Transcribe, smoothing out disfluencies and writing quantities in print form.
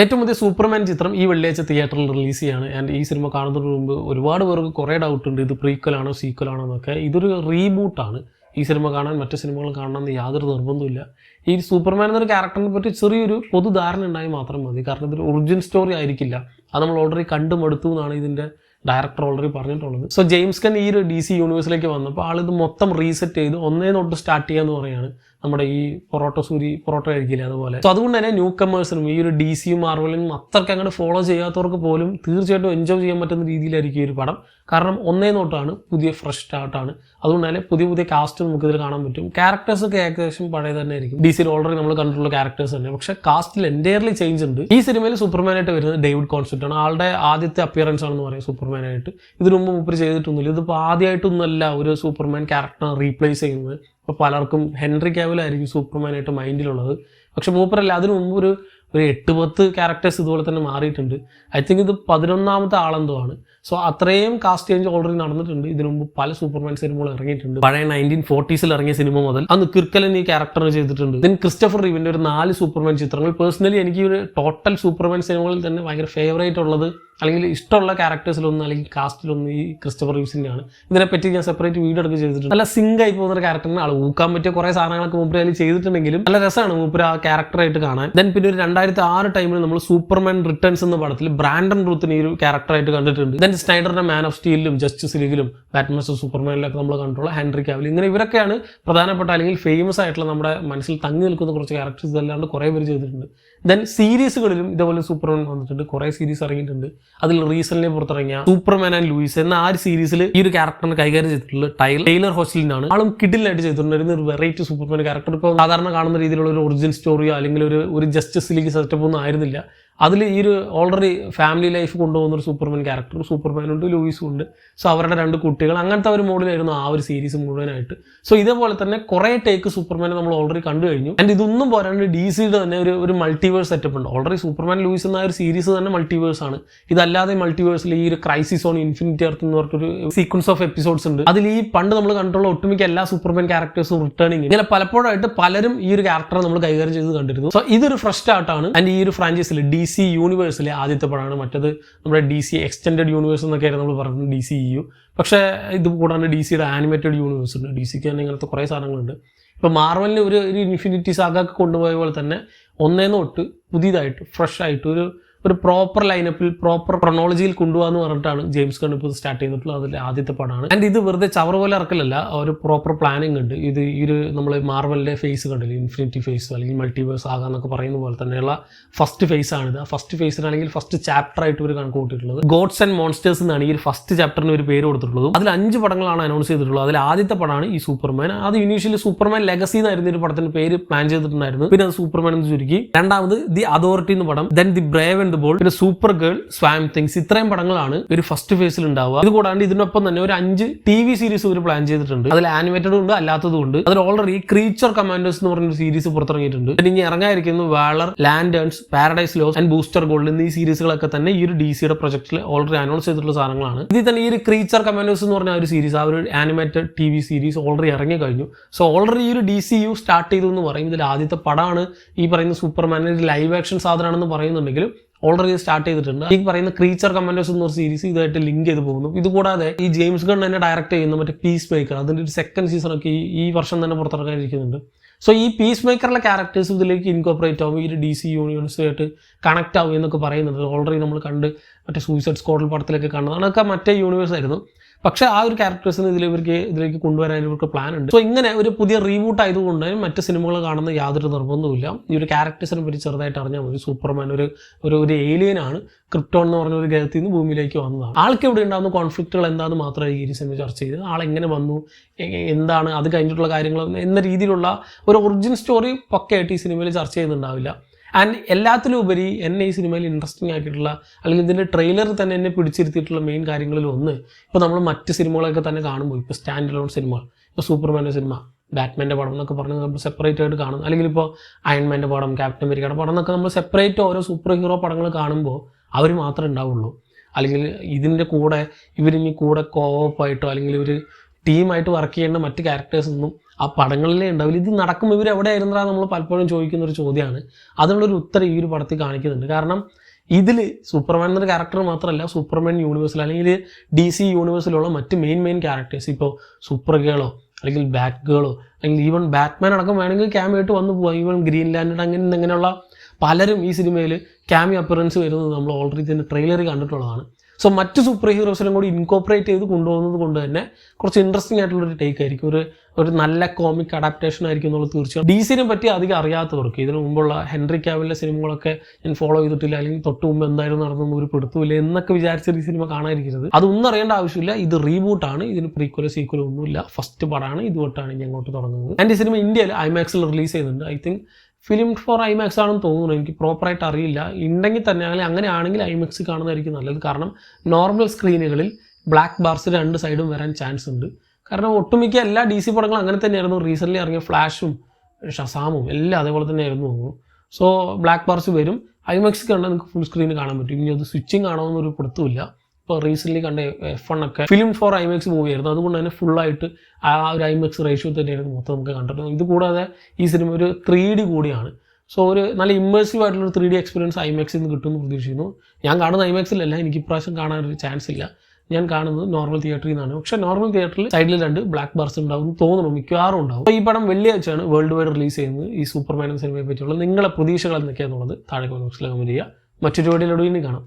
ഏറ്റവും പുതിയ സൂപ്പർമാൻ ചിത്രം ഈ വെള്ളിയാഴ്ച തിയേറ്ററിൽ റിലീസ് ചെയ്യാണ്. ആൻഡ് ഈ സിനിമ കാണുന്നതിന് മുമ്പ് ഒരുപാട് പേർക്ക് കുറേ ഡൗട്ട് ഉണ്ട്, ഇത് പ്രീക്വലാണോ സീക്വലാണോ എന്നൊക്കെ. ഇതൊരു റീബൂട്ടാണ്. ഈ സിനിമ കാണാൻ മറ്റു സിനിമകൾ കാണണമെന്ന് യാതൊരു നിർബന്ധമില്ല. ഈ സൂപ്പർമാൻ എന്നൊരു ക്യാരക്ടറിനെ പറ്റി ചെറിയൊരു പൊതുധാരണ ഉണ്ടായി മാത്രം മതി. കാരണം ഇതൊരു ഒറിജിൻ സ്റ്റോറി ആയിരിക്കില്ല. അത് നമ്മൾ ഓൾറെഡി കണ്ടുമടുത്തു എന്നാണ് ഇതിൻ്റെ ഡയറക്ടർ ഓൾറെഡി പറഞ്ഞിട്ടുള്ളത്. സോ ജെയിംസ് ഗൺ ഈ ഒരു DC യൂണിവേഴ്സിലേക്ക് വന്നപ്പോൾ ആളിത് മൊത്തം റീസെറ്റ് ചെയ്ത് ഒന്നേ തൊട്ട് സ്റ്റാർട്ട് ചെയ്യാന്ന് പറയാണ്. നമ്മുടെ ഈ പൊറോട്ട കഴിക്കില്ല അതുപോലെ. സോ അതുകൊണ്ട് തന്നെ ന്യൂ കമേഴ്സിനും ഈ ഒരു DCയും മാർവലും അത്രയ്ക്ക് അങ്ങോട്ട് ഫോളോ ചെയ്യാത്തവർക്ക് പോലും തീർച്ചയായിട്ടും എൻജോയ് ചെയ്യാൻ പറ്റുന്ന രീതിയിലായിരിക്കും ഈ ഒരു പടം. കാരണം ഒന്നേ നോട്ടാണ്, പുതിയ ഫ്രഷ് സ്റ്റാർട്ടാണ്. അതുകൊണ്ട് തന്നെ പുതിയ കാസ്റ്റ് നമുക്കിതിൽ കാണാൻ പറ്റും. ക്യാരക്ടേഴ്സൊക്കെ ഏകദേശം പഴയ തന്നെ ആയിരിക്കും. DCയിൽ ഓൾറെഡി നമ്മൾ കണ്ടിട്ടുള്ള ക്യാരക്ടേഴ്സ് തന്നെ. പക്ഷേ കാസ്റ്റിൽ എൻറ്റയർലി ചേഞ്ച് ഉണ്ട്. ഈ സിനിമയിൽ സൂപ്പർമാനായിട്ട് വരുന്നത് ഡേവിഡ് കോൺസെപ്റ്റ് ആണ്. ആളുടെ ആദ്യത്തെ അപ്പിയറൻസ് ആണെന്ന് പറയാം സൂപ്പർമാനായിട്ട്. ഇതിനു മുമ്പ് മൂപ്പര് ചെയ്തിട്ടൊന്നുമില്ല. ഇതിപ്പോൾ ആദ്യമായിട്ടൊന്നുമല്ല ഒരു സൂപ്പർമാൻ ക്യാരക്ടറിനെ റീപ്ലേസ് ചെയ്യുന്നത്. ഇപ്പോൾ പലർക്കും ഹെൻറി കാവിലായിരിക്കും സൂപ്പർമാനായിട്ട് മൈൻഡിലുള്ളത്. പക്ഷെ മൂപ്പരല്ല, അതിനു മുമ്പ് ഒരു 8-10 ക്യാരക്ടേഴ്സ് ഇതുപോലെ തന്നെ മാറിയിട്ടുണ്ട്. ഐ തിങ്ക് ഇത് 11ാമത്തെ ആളെന്തോ ആണ്. സോ അത്രയും കാസ്റ്റ് ചേഞ്ച് ഓൾറെഡി നടന്നിട്ടുണ്ട്. ഇതിനു മുമ്പ് പല സൂപ്പർമാൻ സിനിമകൾ ഇറങ്ങിയിട്ടുണ്ട്. പഴയ 1940s ഇറങ്ങിയ സിനിമ മുതൽ അന്ന് കിർക്കലൻ ഈ ക്യാരക്ടറിന് ചെയ്തിട്ടുണ്ട്. ദെൻ ക്രിസ്റ്റഫർ റീവിൻ്റെ ഒരു 4 സൂപ്പർമാൻ ചിത്രങ്ങൾ. പേഴ്സണലി എനിക്ക് ഒരു ടോട്ടൽ സൂപ്പർമാൻ സിനിമകളിൽ തന്നെ ഭയങ്കര ഫേവറേറ്റ് ഉള്ളത് അല്ലെങ്കിൽ ഇഷ്ടമുള്ള ക്യാരക്ടേഴ്സിലൊന്നും അല്ലെങ്കിൽ കാസ്റ്റിലൊന്നും ഈ ക്രിസ്റ്റഫർ റീവ്സിൻ്റെയാണ്. ഇതിനെപ്പറ്റി ഞാൻ സെപ്പറേറ്റ് വീഡിയോ എടുക്കുക ചെയ്തിട്ടുണ്ട്. നല്ല സിങ്ക് ആയി പോകുന്ന ഒരു ക്യാരക്ടറിന് ആൾ ഊക്കാൻ പറ്റിയ കുറേ സാധനങ്ങളൊക്കെ മൂപ്പര് അതിൽ ചെയ്തിട്ടുണ്ടെങ്കിലും നല്ല രസമാണ് മൂപ്പര് ആ ക്യാരക്ടറായിട്ട് കാണാൻ. ദെൻ പിന്നെ ഒരു 2006 ടൈമിൽ നമ്മൾ സൂപ്പർമാൻ റിട്ടേൺസ് എന്ന പടത്തിൽ ബ്രാൻഡൻ റൂത്തിന് ഈ ഒരു ക്യാരക്ടറായിട്ട് കണ്ടിട്ടുണ്ട്. ദെൻ സ്നൈഡറിന്റെ മാൻ ഓഫ് സ്റ്റീലിലും ജസ്റ്റിസ് ലീഗിലും ബാറ്റ്മാൻ vs സൂപ്പർമാനിലൊക്കെ നമ്മൾ കണ്ടിട്ടുള്ള ഹെൻറി കാവിൽ. ഇങ്ങനെ ഇവരൊക്കെയാണ് പ്രധാനപ്പെട്ട അല്ലെങ്കിൽ ഫേമസ് ആയിട്ടുള്ള നമ്മുടെ മനസ്സിൽ തങ്ങി നിൽക്കുന്ന കുറച്ച് ക്യാരക്ടേഴ്സ്. ഇതല്ലാണ്ട് കുറേ പേര് ചെയ്തിട്ടുണ്ട്. ദെൻ സീരീസുകളിലും ഇതേപോലെ സൂപ്പർമാൻ വന്നിട്ടുണ്ട്. കുറേ സീരീസ് ഇറങ്ങിയിട്ടുണ്ട്. അതിൽ റീസെന്റ് പുറത്തിറങ്ങിയ സൂപ്പർമാൻ ആൻഡ് ലൂയിസ് എന്ന ആ ഒരു സീരീസിൽ ഈ ഒരു ക്യാരക്ടറിനെ കൈകാര്യം ചെയ്തിട്ടുള്ളത് ടൈലർ ഹോസ്ലിനാണ്. ആളും കിഡിലായിട്ട് ചെയ്തിട്ടുണ്ടായിരുന്ന ഒരു വെറൈറ്റി സൂപ്പർമാൻ ക്യാരക്ടർ. ഇപ്പോൾ സാധാരണ കാണുന്ന രീതിയിലുള്ള ഒരു ഒറിജിൻ സ്റ്റോറിയോ അല്ലെങ്കിൽ ഒരു ജസ്റ്റിസ് ലീഗ് സെറ്റപ്പ് ഒന്നും ആയിരുന്നില്ല. അതിൽ ഈ ഒരു ഓൾറെഡി ഫാമിലി ലൈഫ് കൊണ്ടുപോകുന്ന ഒരു സൂപ്പർമാൻ ക്യാരക്ടർ, സൂപ്പർമാനുണ്ട്, ലൂയിസും ഉണ്ട്. സോ അവരുടെ 2 കുട്ടികൾ, അങ്ങനത്തെ ഒരു മോഡിലായിരുന്നു ആ ഒരു സീരീസ് മുഴുവനായിട്ട്. സോ ഇതേപോലെ തന്നെ കുറേ ടേക്ക് സൂപ്പർമാനെ നമ്മൾ ഓൾറെഡി കണ്ടു കഴിഞ്ഞു. ആൻഡ് ഇതൊന്നും പോരാണ്ട് DCയുടെ തന്നെ ഒരു മൾട്ടിവേഴ്സ് സെറ്റപ്പ് ഉണ്ട്. ഓൾറെഡി സൂപ്പർമാൻ ലൂയിസ് എന്ന ഒരു സീരീസ് തന്നെ മൾട്ടിവേഴ്സ് ആണ്. ഇതല്ലാതെ മൾട്ടിവേഴ്സിൽ ഈ ഒരു ക്രൈസിസ് ഓൺ ഇൻഫിനിറ്റി എർത്ത് എന്ന് പറഞ്ഞൊരു സീക്വൻസ് ഓഫ് എപ്പിസോഡ്സ് ഉണ്ട്. അതിൽ ഈ പണ്ട് നമ്മൾ കണ്ടുള്ള ഒട്ടുമിക്ക എല്ലാ സൂപ്പർമാൻ ക്യാരക്ടേഴ്സും റിട്ടേണിങ്. ഇങ്ങനെ പലപ്പോഴായിട്ട് പലരും ഈ ഒരു ക്യാരക്ടറെ നമ്മൾ കൈകാര്യം ചെയ്ത് കണ്ടിരുന്നു. സോ ഇതൊരു ഫ്രഷ് സ്റ്റാർട്ടാണ്. ആൻഡ് ഈ ഒരു ഫ്രാഞ്ചൈസിൽ DC യൂണിവേഴ്സിലെ ആദ്യത്തെ പടമാണ്. മറ്റത് നമ്മുടെ DC എക്സ്റ്റെൻഡഡ് യൂണിവേഴ്സ് എന്നൊക്കെയായിരുന്നു നമ്മൾ പറഞ്ഞത്, DCEU. പക്ഷേ ഇത് കൂടാണ്ട് DCയുടെ ആനിമേറ്റഡ് യൂണിവേഴ്സ് ഉണ്ട്. DCക്ക് തന്നെ ഇങ്ങനത്തെ കുറേ സാധനങ്ങളുണ്ട്. ഇപ്പോൾ മാർവലിന് ഒരു ഇൻഫിനിറ്റി സാഗൊക്കെ കൊണ്ടുപോയ പോലെ തന്നെ ഒന്നേ തൊട്ട് പുതിയതായിട്ട് ഫ്രഷ് ആയിട്ട് ഒരു പ്രോപ്പർ ലൈനപ്പിൽ പ്രോപ്പർ ക്രോണോളജിയിൽ കൊണ്ടുപോകാന്ന് പറഞ്ഞിട്ടാണ് ജെയിംസ് ഗൺ ഇപ്പോൾ സ്റ്റാർട്ട് ചെയ്തിട്ടുള്ളത്. അതിൽ ആദ്യത്തെ പടമാണ്. ആൻഡ് ഇത് വെറുതെ ചവർ പോലെ ഇറക്കലല്ല, ഒരു പ്രോപ്പർ പ്ലാനിങ് ഉണ്ട്. ഇത് ഈ ഒരു നമ്മൾ മാർവലിൻ്റെ ഫേസ് കണ്ടില്ല, ഇൻഫിനിറ്റി ഫേസ് അല്ലെങ്കിൽ മൾട്ടിവേഴ്സ് ആകാന്നൊക്കെ പറയുന്ന പോലെ തന്നെയുള്ള ഫസ്റ്റ് ഫേസ് ആണിത്. ആ ഫസ്റ്റ് ഫേസിനാണെങ്കിൽ ഫസ്റ്റ് ചാപ്റ്റർ ആയിട്ട് ഒരു കണക്ക് കൂട്ടിയിട്ടുള്ളത് ഗോഡ്സ് ആൻഡ് മോൺസ്റ്റേഴ്സ് എന്നാണ് ഈ ഒരു ഫസ്റ്റ് ചാപ്റ്ററിന് ഒരു പേര് കൊടുത്തിട്ടുള്ളതും. അതിൽ 5 പടങ്ങളാണ് അനൗൺസ് ചെയ്തിട്ടുള്ളത്. അതിൽ ആദ്യത്തെ പടമാണ് ഈ സൂപ്പർമാൻ. അത് ഇനീഷ്യലി സൂപ്പർമാൻ ലെഗസി എന്നായിരുന്നു ഒരു പടത്തിന്റെ പേര് പ്ലാൻ ചെയ്തിട്ടുണ്ടായിരുന്നു. പിന്നെ അത് സൂപ്പർമാൻ എന്ന് ചുരുക്കി. രണ്ടാമത് ദി അതോറിറ്റി എന്ന പടം, then the Brave and the bold, പിന്നെ സൂപ്പർ ഗേൾ, സ്വാം തിങ്സ്. ഇത്രയും പടങ്ങളാണ് ഒരു ഫസ്റ്റ് ഫേസിൽ ഉണ്ടാവുക. ഇത് കൂടാണ്ട് ഇതിനൊപ്പം തന്നെ ഒരു 5 TV സീരീസ് ഒരു പ്ലാൻ ചെയ്തിട്ടുണ്ട്. അതിൽ ആനിമേറ്റഡും ഉണ്ട്, അല്ലാത്തതും ഉണ്ട്. അതിൽ ഓൾറെഡി ക്രീച്ചർ കമാൻഡേഴ്സ് എന്ന് പറഞ്ഞൊരു സീരീസ് പുറത്തിറങ്ങിയിട്ടുണ്ട്. ഇനി ഇറങ്ങാതിരിക്കുന്നു Waller, Lanterns, Paradise Lost and Booster Gold എന്നീ സീരീസുകളൊക്കെ തന്നെ ഈ ഒരു DCയുടെ പ്രൊജക്റ്റിൽ ഓൾറെഡി അനൗൺസ് ചെയ്തിട്ടുള്ള സാധനങ്ങളാണ്. ഇതിൽ തന്നെ ഈ ഒരു ക്രീച്ചർ കമാൻഡേഴ്സ് എന്ന് പറഞ്ഞ ഒരു സീരീസ്, ആ ഒരു ആനിമേറ്റഡ് TV സീരീസ് ഓൾറെഡി ഇറങ്ങി കഴിഞ്ഞു. സോ ഓൾറെഡി ഈ ഒരു DCU സ്റ്റാർട്ട് ചെയ്തു എന്ന് പറയും. ഇതിൽ ആദ്യത്തെ പടമാണ് ഈ പറയുന്ന സൂപ്പർമാൻ. ഒരു ലൈവ് ആക്ഷൻ സാധനമാണെന്ന് പറയുന്നുണ്ടെങ്കിലും ഓൾറെഡി സ്റ്റാർട്ട് ചെയ്തിട്ടുണ്ട്. ഈ പറയുന്ന ക്രീച്ചർ കമാൻഡേഴ്സ് എന്നൊരു സീരീസ് ഇതായിട്ട് ലിങ്ക് ചെയ്ത് പോകുന്നു. ഇതുകൂടാതെ ഈ ജെയിംസ് ഗൺ തന്നെ ഡയറക്റ്റ് ചെയ്യുന്ന മറ്റേ പീസ് മേക്കർ, അതിൻ്റെ ഒരു 2nd സീസണൊക്കെ ഈ വർഷം തന്നെ പുറത്തിറക്കാനിരിക്കുന്നുണ്ട്. സോ ഈ പീസ് മേക്കറിലെ ക്യാരക്ടേഴ്സ് ഇതിലേക്ക് ഇൻകോപ്പറേറ്റ് ആവും, ഈ ഒരു DC യൂണിവേഴ്സുമായിട്ട് കണക്ട് ആവും എന്നൊക്കെ പറയുന്നുണ്ട്. ഓൾറെഡി നമ്മൾ കണ്ട് മറ്റേ സൂയിസൈഡ് സ്ക്വാഡ് പടത്തിലൊക്കെ കാണുന്നത് അതൊക്കെ മറ്റേ യൂണിവേഴ്സ് ആയിരുന്നു. പക്ഷേ ആ ഒരു ക്യാരക്ടേഴ്സിന് ഇതിലേക്ക് കൊണ്ടുവരാൻ ഇവർക്ക് പ്ലാൻ ഉണ്ട്. സോ ഇങ്ങനെ ഒരു പുതിയ റീബൂട്ട് ആയതുകൊണ്ട് മറ്റ് സിനിമകൾ കാണുന്ന യാതൊരു നിർബന്ധവുമില്ല. ഈ ഒരു ക്യാരക്ടേഴ്സിനെ പറ്റി ചെറുതായിട്ട് അറിഞ്ഞാൽ മതി. സൂപ്പർമാൻ ഒരു ഏലിയനാണ്. ക്രിപ്റ്റോൺ എന്ന് പറഞ്ഞ ഒരു ഗ്രഹത്തിൽ നിന്ന് ഭൂമിയിലേക്ക് വന്നതാണ്. ആൾക്ക് ഇവിടെ ഉണ്ടാകുന്ന കോൺഫ്ലിക്റ്റുകൾ എന്താണെന്ന് മാത്രമേ ഈ സിനിമ ചർച്ച ചെയ്ത്, ആളെങ്ങനെ വന്നു, എന്താണ് അത് കഴിഞ്ഞിട്ടുള്ള കാര്യങ്ങൾ എന്ന രീതിയിലുള്ള ഒരു ഒറിജിൻ സ്റ്റോറി പക്കയായിട്ട് ഈ സിനിമയിൽ ചർച്ച ചെയ്യുന്നുണ്ടാവില്ല. ആൻഡ് എല്ലാത്തിലും ഉപരി എന്നെ ഈ സിനിമയിൽ ഇൻട്രസ്റ്റിംഗ് ആക്കിയിട്ടുള്ള അല്ലെങ്കിൽ ഇതിൻ്റെ ട്രെയിലർ തന്നെ എന്നെ പിടിച്ചിരുത്തിയിട്ടുള്ള മെയിൻ കാര്യങ്ങളിൽ ഒന്ന്, ഇപ്പോൾ നമ്മൾ മറ്റ് സിനിമകളൊക്കെ തന്നെ കാണുമ്പോൾ, ഇപ്പോൾ സ്റ്റാൻഡ് അലോൺ സിനിമകൾ, ഇപ്പോൾ സൂപ്പർമാൻ്റെ സിനിമ, ബാറ്റ്മാൻ്റെ പടം എന്നൊക്കെ പറഞ്ഞ് നമ്മൾ സെപ്പറേറ്റ് ആയിട്ട് കാണും. അല്ലെങ്കിൽ ഇപ്പോൾ അയൺമാൻ്റെ പടം, ക്യാപ്റ്റൻ അമേരിക്കയുടെ പടം എന്നൊക്കെ നമ്മൾ സെപ്പറേറ്റ് ഓരോ സൂപ്പർ ഹീറോ പടങ്ങൾ കാണുമ്പോൾ അവർ മാത്രമേ ഉണ്ടാവുള്ളൂ. അല്ലെങ്കിൽ ഇതിൻ്റെ കൂടെ ഇവരിനി കൂടെ കോപ്പായിട്ടോ അല്ലെങ്കിൽ ഒരു ടീമായിട്ട് വർക്ക് ചെയ്യേണ്ട മറ്റ് ക്യാരക്ടേഴ്സൊന്നും ആ പടങ്ങളിലേ ഉണ്ടാവില്ല. ഇത് നടക്കുമ്പോൾ ഇവർ എവിടെ ആയിരുന്നാ നമ്മൾ പലപ്പോഴും ചോദിക്കുന്ന ഒരു ചോദ്യമാണ്. അതിനുള്ളൊരു ഉത്തരം ഈ ഒരു പടത്തിൽ കാണിക്കുന്നുണ്ട്. കാരണം ഇതിൽ സൂപ്പർമാൻ എന്നൊരു ക്യാരക്ടർ മാത്രമല്ല, സൂപ്പർമാൻ യൂണിവേഴ്സിൽ അല്ലെങ്കിൽ DC യൂണിവേഴ്സിലുള്ള മറ്റ് മെയിൻ ക്യാരക്ടേഴ്സ്, ഇപ്പോൾ സൂപ്പർ ഗേളോ അല്ലെങ്കിൽ ബാറ്റ് ഗേളോ അല്ലെങ്കിൽ ഈവൻ ബാറ്റ്മാൻ അടക്കം വേണമെങ്കിൽ ക്യാമിയായിട്ട് വന്നു പോകാം. ഈവൻ ഗ്രീൻ ലാൻഡഡ് അങ്ങനെയുള്ള പലരും ഈ സിനിമയിൽ ക്യാമിയോ അപ്പിയറൻസ് വരുന്നത് നമ്മൾ ഓൾറെഡി തന്നെ ട്രെയിലറിൽ കണ്ടിട്ടുള്ളതാണ്. സോ മറ്റ് സൂപ്പർ ഹീറോസിനും കൂടി ഇൻകോപ്പറേറ്റ് ചെയ്ത് കൊണ്ടുപോകുന്നത് കൊണ്ട് തന്നെ കുറച്ച് ഇൻട്രസ്റ്റിംഗ് ആയിട്ടുള്ളൊരു ടേക്ക് ആയിരിക്കും, ഒരു നല്ല കോമിക് അഡാപ്റ്റേഷൻ ആയിരിക്കും എന്നുള്ളത് തീർച്ചയായും. DCനെ പറ്റി അധികം അറിയാത്തവർക്ക്, ഇതിനു മുമ്പുള്ള ഹെൻറി കാവിലിൻ്റെ സിനിമകളൊക്കെ ഞാൻ ഫോളോ ചെയ്തിട്ടില്ല, അല്ലെങ്കിൽ തൊട്ട് മുമ്പ് എന്തായിരുന്നു നടന്നതെന്ന് ഒരു പിടുത്തമില്ല എന്നൊക്കെ വിചാരിച്ച ഈ സിനിമ കാണാതിരിക്കരുത്. അതൊന്നും അറിയേണ്ട ആവശ്യമില്ല. ഇത് റീബൂട്ടാണ്, ഇതിന് പ്രീക്വലോ സീക്വലോ ഒന്നുമില്ല. ഫസ്റ്റ് പടമാണ്, ഇതുകൊണ്ടാണ് ഇനി അങ്ങോട്ട് തുടങ്ങുന്നത്. ആൻഡ് ഈ സിനിമ ഇന്ത്യയിൽ IMAX റിലീസ് ചെയ്യുന്നുണ്ട്. I think film four IMAX ആണെന്ന് തോന്നുന്നു, എനിക്ക് പ്രോപ്പറായിട്ട് അറിയില്ല. ഉണ്ടെങ്കിൽ തന്നെ അങ്ങനെയാണെങ്കിൽ IMAX കാണുന്നതായിരിക്കും നല്ലത്. കാരണം നോർമൽ സ്ക്രീനുകളിൽ ബ്ലാക്ക് ബാർസ് 2 സൈഡും വരാൻ ചാൻസ് ഉണ്ട്. കാരണം ഒട്ടുമിക്ക എല്ലാ DC പടങ്ങളും അങ്ങനെ തന്നെയായിരുന്നു. റീസെൻ്റ്ലി ഇറങ്ങിയ ഫ്ലാഷും ഷസാമും എല്ലാം അതേപോലെ തന്നെയായിരുന്നു തോന്നുന്നു. സോ ബ്ലാക്ക് ബാർസ് വരും. IMAX കണ്ടാൽ നിങ്ങൾക്ക് ഫുൾ സ്ക്രീൻ കാണാൻ പറ്റും. ഇനി അത് സ്വിച്ചിങ് ആണോന്നൊരു പിടുത്തമില്ല. ഇപ്പോൾ റീസെൻ്റ്ലി കണ്ട F1 ഒക്കെ ഫിലിം ഫോർ IMAX മൂവി ആയിരുന്നു. അതുകൊണ്ട് തന്നെ ഫുള്ളായിട്ട് ആ ഒരു IMAX റേഷ്യോ തന്നെയായിരുന്നു മൊത്തം നമുക്ക് കണ്ടിട്ടുള്ളത്. ഇത് കൂടാതെ ഈ സിനിമ ഒരു 3D കൂടിയാണ്. സോ ഒരു നല്ല ഇമ്മേഴ്സീവ് ആയിട്ടുള്ള 3D എക്സ്പീരിയൻസ് IMAX നിന്ന് കിട്ടുമെന്ന് പ്രതീക്ഷിക്കുന്നു. ഞാൻ കാണുന്ന IMAX-ലല്ല, എനിക്ക് ഇപ്രാവശ്യം കാണാനൊരു ചാൻസ് ഇല്ല. ഞാൻ കാണുന്നത് നോർമൽ തിയേറ്ററിൽ നിന്നാണ്. പക്ഷേ നോർമൽ തിയേറ്ററിൽ സൈഡിൽ 2 ബ്ലാക്ക് ബാർസ് ഉണ്ടാവും തോന്നുന്നു, മിക്കവാറും ഉണ്ടാവും. അപ്പോൾ ഈ പടം വെള്ളിയാഴ്ചയാണ് വേൾഡ് വൈഡ് റിലീസ് ചെയ്യുന്നത്. ഈ സൂപ്പർമാൻ എന്ന സിനിമയെ പറ്റിയുള്ള നിങ്ങളുടെ പ്രതീക്ഷകൾ എന്തൊക്കെയാണെന്നുള്ളത് താഴെ കമന്റ് ബോക്സിൽ കമന്റ് ചെയ്യുക. മറ്റൊരു വീഡിയോയിലൂടെ കാണാം.